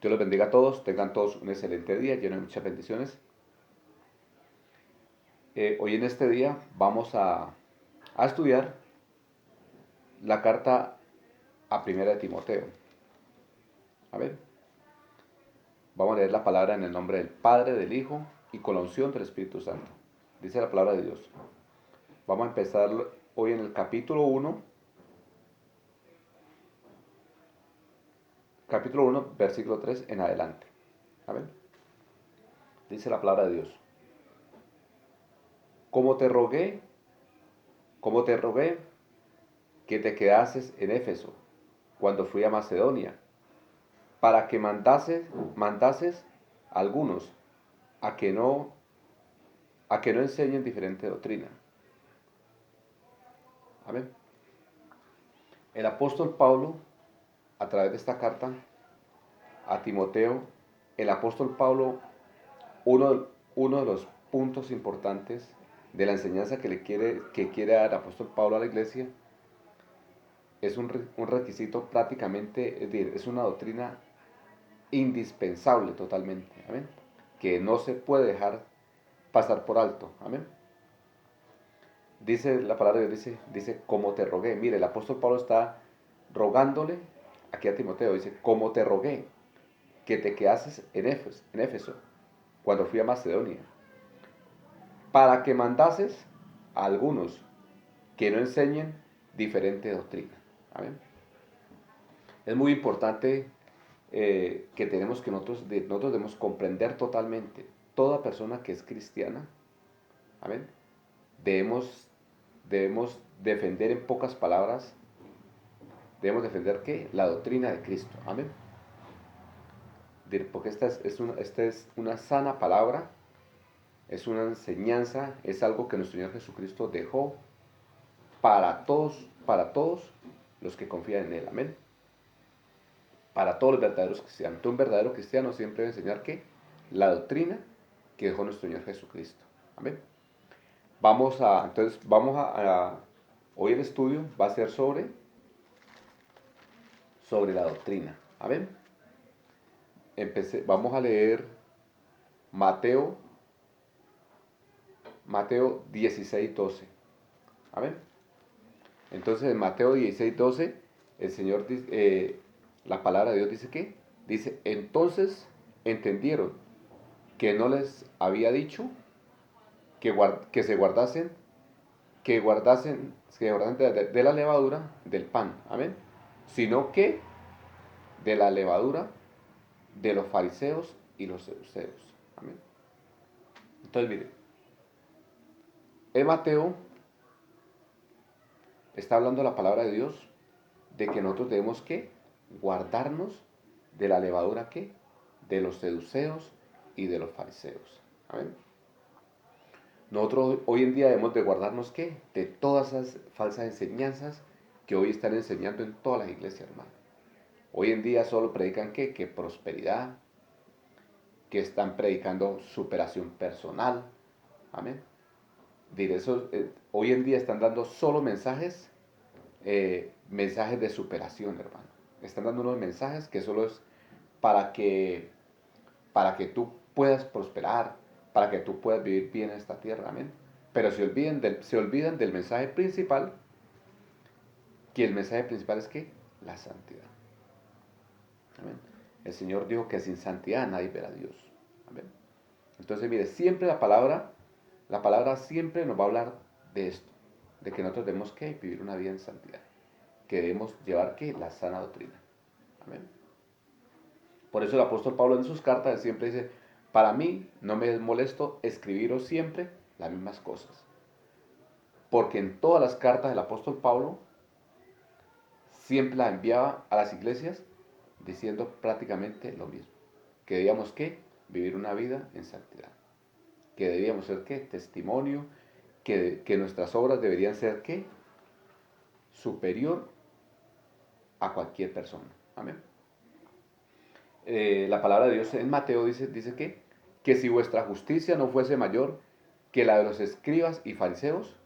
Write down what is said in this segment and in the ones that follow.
Dios los bendiga a todos, tengan todos un excelente día, lleno de muchas bendiciones. Hoy en este día vamos a estudiar la carta a Primera de Timoteo. A ver, vamos a leer la palabra en el nombre del Padre, del Hijo y con la unción del Espíritu Santo. Dice la palabra de Dios. Vamos a empezar hoy en el capítulo 1, versículo 3 en adelante. A ver, dice la palabra de Dios. Como te rogué, como te rogué que te quedases en Éfeso cuando fui a Macedonia, para que mandases a algunos a que no, a que no enseñen diferente doctrina. Amén. El apóstol Pablo, a través de esta carta a Timoteo, el apóstol Pablo, uno de los puntos importantes de la enseñanza que quiere dar el apóstol Pablo a la iglesia es un requisito prácticamente, es decir, es una doctrina indispensable totalmente, amén, que no se puede dejar pasar por alto, amén. Dice la palabra de Dios, dice, como te rogué. Mire, el apóstol Pablo está rogándole aquí a Timoteo, dice, como te rogué que te quedases en Éfeso cuando fui a Macedonia, para que mandases a algunos que no enseñen diferente doctrina. Amén. Es muy importante que tenemos que nosotros debemos comprender totalmente. Toda persona que es cristiana, amén, debemos defender en pocas palabras, debemos defender ¿qué? La doctrina de Cristo, amén. Porque esta es una sana palabra, es una enseñanza, es algo que nuestro Señor Jesucristo dejó para todos los que confían en Él, amén. Para todos los verdaderos cristianos. Entonces, un verdadero cristiano siempre debe enseñar ¿qué? La doctrina que dejó nuestro Señor Jesucristo, amén. Hoy el estudio va a ser sobre la doctrina, amén. Vamos a leer Mateo, Mateo 16:12, amén. Entonces en Mateo 16:12 el Señor dice, la palabra de Dios dice ¿qué? Dice, entonces entendieron que no les había dicho que se guardasen, que guardasen de la levadura del pan, amén, sino que de la levadura de los fariseos y los saduceos, amén. Entonces mire, en Mateo está hablando la palabra de Dios de que nosotros debemos que guardarnos de la levadura que de los seduceos y de los fariseos, amén. Nosotros hoy en día debemos de guardarnos ¿qué? De todas esas falsas enseñanzas que hoy están enseñando en todas las iglesias, hermano. Hoy en día solo predican ¿qué? Que prosperidad, que están predicando superación personal, amén. Hoy en día están dando solo mensajes de superación, hermano. Están dando unos mensajes que solo es para que, para que tú puedas prosperar, para que tú puedas vivir bien en esta tierra, amén. Pero se olvidan del mensaje principal, que el mensaje principal es que la santidad. Amén. El Señor dijo que sin santidad nadie verá a Dios. Amén. Entonces, mire, siempre la palabra siempre nos va a hablar de esto, de que nosotros debemos que vivir una vida en santidad, que debemos llevar que la sana doctrina. Amén. Por eso el apóstol Pablo en sus cartas siempre dice, para mí no me es molesto escribiros siempre las mismas cosas. Porque en todas las cartas del apóstol Pablo siempre las enviaba a las iglesias diciendo prácticamente lo mismo. Que debíamos que vivir una vida en santidad. Que debíamos ser que testimonio, que nuestras obras deberían ser que superior a cualquier persona. Amén. La palabra de Dios en Mateo dice que si vuestra justicia no fuese mayor que la de los escribas y fariseos,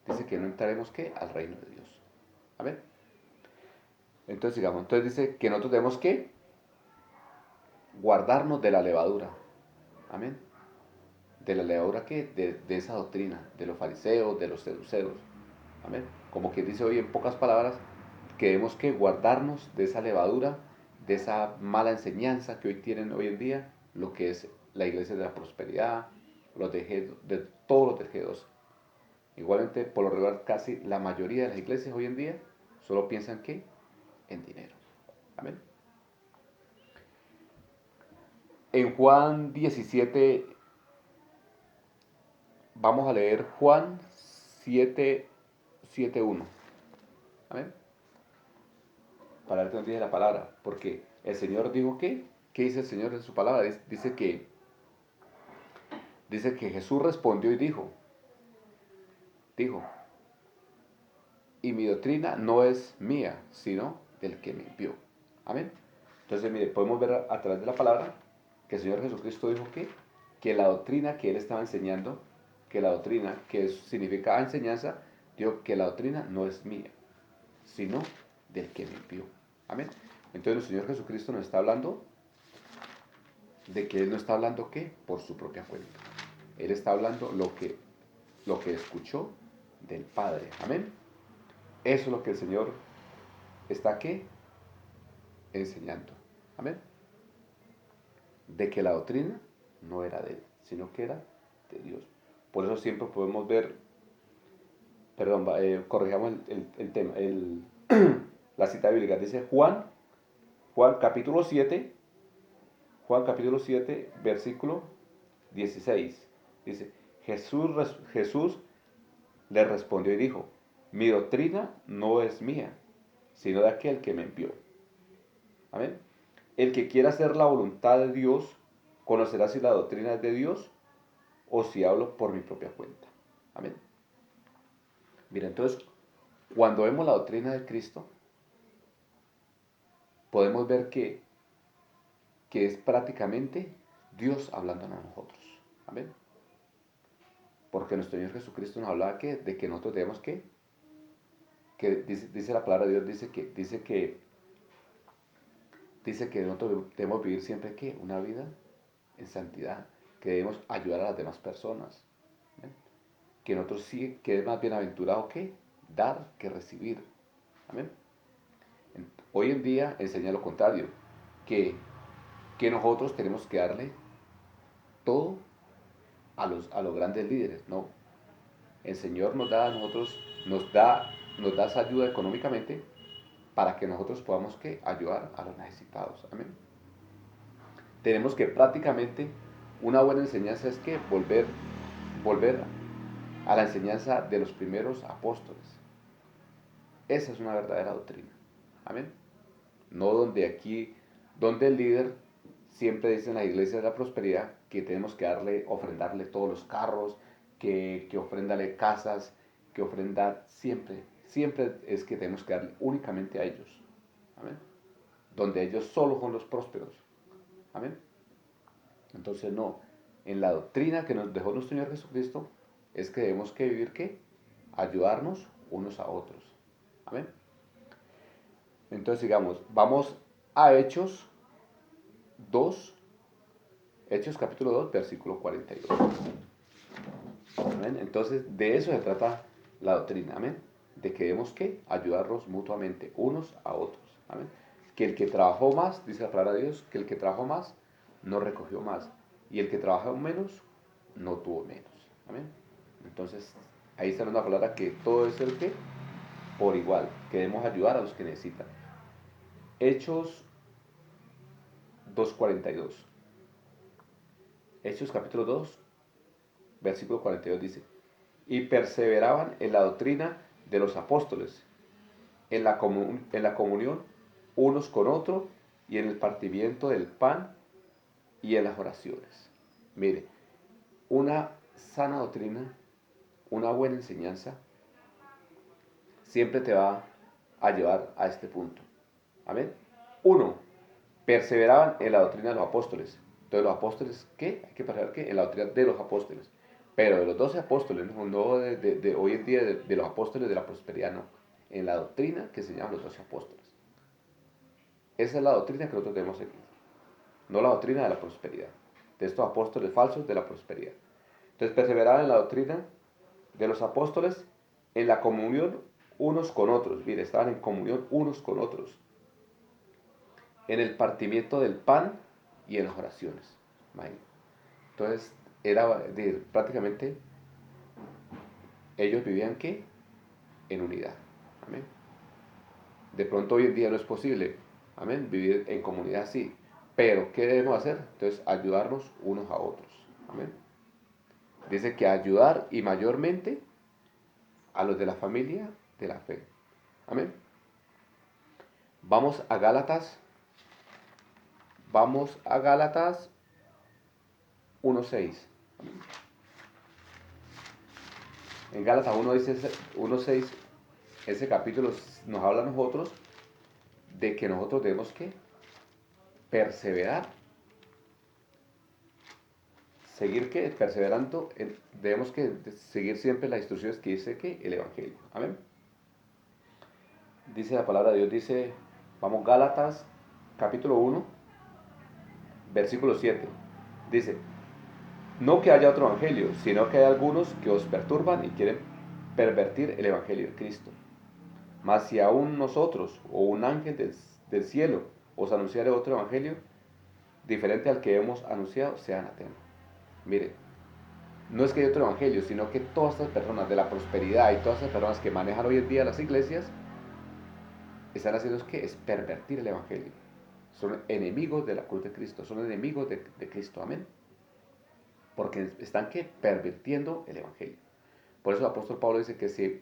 dice que no entraremos ¿qué? Al reino de Dios. Amén. Entonces digamos, entonces dice que nosotros debemos ¿qué? guardarnos de la levadura. Amén. De la levadura que de esa doctrina, de los fariseos, de los seduceros. Amén. Como quien dice hoy en pocas palabras, que debemos que guardarnos de esa levadura, de esa mala enseñanza que hoy tienen hoy en día, lo que es la iglesia de la prosperidad, los de todos los del G2. Igualmente, por lo regular, casi la mayoría de las iglesias hoy en día solo piensan que en dinero. Amén. En Juan 17, vamos a leer Juan 7, 7:1. Amén. Para ver que nos dice la palabra. Porque el Señor dijo que, ¿qué dice el Señor en su palabra? Dice que Jesús respondió y dijo, y mi doctrina no es mía, sino del que me envió. Amén. Entonces, mire, podemos ver a través de la palabra que el Señor Jesucristo dijo que la doctrina que Él estaba enseñando, que la doctrina que significa enseñanza, dijo que la doctrina no es mía, sino del que me envió. Amén. Entonces el Señor Jesucristo nos está hablando de que Él no está hablando ¿qué? Por su propia cuenta. Él está hablando lo que escuchó del Padre. Amén. Eso es lo que el Señor está ¿qué? Enseñando. Amén. De que la doctrina no era de Él, sino que era de Dios. Por eso siempre podemos ver, perdón, corrijamos el tema, la cita bíblica. Dice Juan capítulo 7, Juan capítulo 7, versículo 16. Dice, Jesús le respondió y dijo, mi doctrina no es mía, sino de aquel que me envió. Amén. El que quiera hacer la voluntad de Dios, conocerá si la doctrina es de Dios o si hablo por mi propia cuenta. Amén. Mira, entonces, cuando vemos la doctrina de Cristo, podemos ver que es prácticamente Dios hablándonos a nosotros. Amén. Porque nuestro Señor Jesucristo nos hablaba de que nosotros debemos que dice la palabra de Dios, dice que nosotros debemos vivir siempre una vida en santidad, que debemos ayudar a las demás personas. ¿Amén? Que nosotros sí, que es más bienaventurado que dar que recibir. Amén. Hoy en día enseña lo contrario, que, que nosotros tenemos que darle todo a los grandes líderes. No, el Señor nos da a nosotros, nos da esa ayuda económicamente para que nosotros podamos ayudar a los necesitados. Amén. Tenemos que prácticamente una buena enseñanza es que volver a la enseñanza de los primeros apóstoles. Esa es una verdadera doctrina. Amén. No donde el líder siempre dice en la iglesia de la prosperidad que tenemos que ofrendarle todos los carros, que ofrendarle casas, que ofrendar siempre es que tenemos que darle únicamente a ellos. Amén. Donde ellos solo son los prósperos. Amén. Entonces no, en la doctrina que nos dejó nuestro Señor Jesucristo es que debemos que vivir ayudarnos unos a otros. Amén. Entonces digamos, vamos a dos Hechos capítulo 2 versículo 42. Amén. Entonces de eso se trata la doctrina. Amén. De que debemos ayudarnos mutuamente unos a otros. Amén. Que el que trabajó más, dice la palabra de Dios, que el que trabajó más no recogió más. Y el que trabajó menos no tuvo menos. Amén. Entonces ahí está una palabra que todo es el que por igual, que debemos ayudar a los que necesitan. Hechos 2:42. Hechos capítulo 2, versículo 42 dice, y perseveraban en la doctrina de los apóstoles, en la comunión unos con otros y en el partimiento del pan y en las oraciones. Mire, una sana doctrina, una buena enseñanza, siempre te va a llevar a este punto. Amén. Uno, perseveraban en la doctrina de los apóstoles. Entonces los apóstoles, ¿qué? Hay que perseverar en la doctrina de los apóstoles. Pero de los 12 apóstoles, no de hoy en día de los apóstoles de la prosperidad, no. En la doctrina que se llaman los 12 apóstoles. Esa es la doctrina que nosotros debemos seguir. no la doctrina de la prosperidad, de estos apóstoles falsos de la prosperidad. Entonces perseveraban en la doctrina de los apóstoles, en la comunión unos con otros. Mire, estaban en comunión unos con otros, en el partimiento del pan y en las oraciones. Imagínate. Entonces, prácticamente, ellos vivían ¿qué? En unidad. Amén. De pronto hoy en día no es posible, amén, vivir en comunidad así. Pero, ¿qué debemos hacer? Entonces, ayudarnos unos a otros. Amén. Dice que ayudar y mayormente a los de la familia de la fe. Amén. Vamos a Gálatas. Vamos a Gálatas 1:6. En Gálatas 1:6, ese capítulo nos habla a nosotros de que nosotros debemos que perseverar. Seguir que perseverando, debemos que seguir siempre las instrucciones que dice que el Evangelio. Amén. Dice la palabra de Dios, dice, vamos Gálatas capítulo 1, versículo 7. Dice, no que haya otro evangelio, sino que hay algunos que os perturban y quieren pervertir el evangelio de Cristo. Mas si aún nosotros o un ángel del cielo os anunciare otro evangelio, diferente al que hemos anunciado, sea anatema. Mire, no es que haya otro evangelio, sino que todas estas personas de la prosperidad y todas estas personas que manejan hoy en día las iglesias, están haciendo es pervertir el evangelio. Son enemigos de la cruz de Cristo, son enemigos de Cristo, amén. Porque están pervirtiendo el evangelio. Por eso el apóstol Pablo dice que si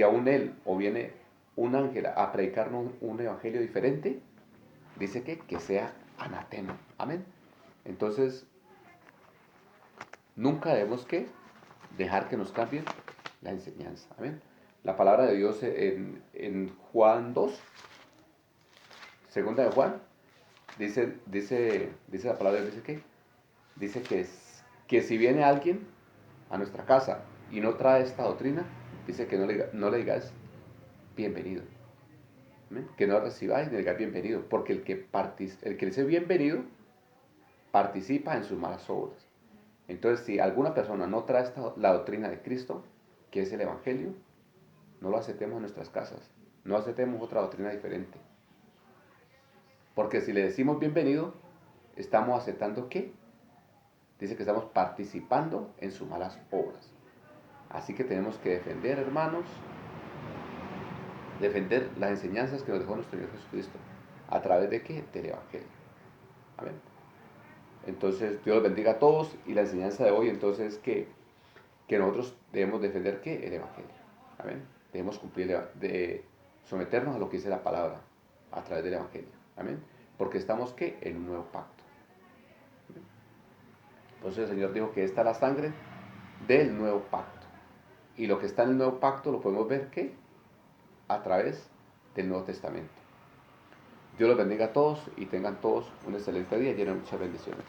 aún él o viene un ángel a predicarnos un evangelio diferente, dice que sea anatema, amén. Entonces, nunca debemos dejar que nos cambien la enseñanza, amén. La palabra de Dios en Juan 2, segunda de Juan, dice la palabra de Dios, dice que si viene alguien a nuestra casa y no trae esta doctrina, dice que no le digáis bienvenido. ¿Amén? Que no recibáis ni le digáis bienvenido, porque el que dice bienvenido participa en sus malas obras. Entonces, si alguna persona no trae la doctrina de Cristo, que es el Evangelio, no lo aceptemos en nuestras casas, no aceptemos otra doctrina diferente. Porque si le decimos bienvenido, estamos aceptando ¿qué? Dice que estamos participando en sus malas obras. Así que tenemos que defender, hermanos, defender las enseñanzas que nos dejó nuestro Señor Jesucristo. ¿A través de qué? Del Evangelio. Amén. Entonces, Dios los bendiga a todos y la enseñanza de hoy entonces es que nosotros debemos defender ¿qué? El Evangelio. Amén. Debemos de someternos a lo que dice la palabra a través del Evangelio. Amén. Porque estamos ¿qué? En un nuevo pacto. Amén. Entonces el Señor dijo que esta es la sangre del nuevo pacto. Y lo que está en el nuevo pacto lo podemos ver ¿qué? A través del Nuevo Testamento. Dios los bendiga a todos y tengan todos un excelente día lleno de muchas bendiciones.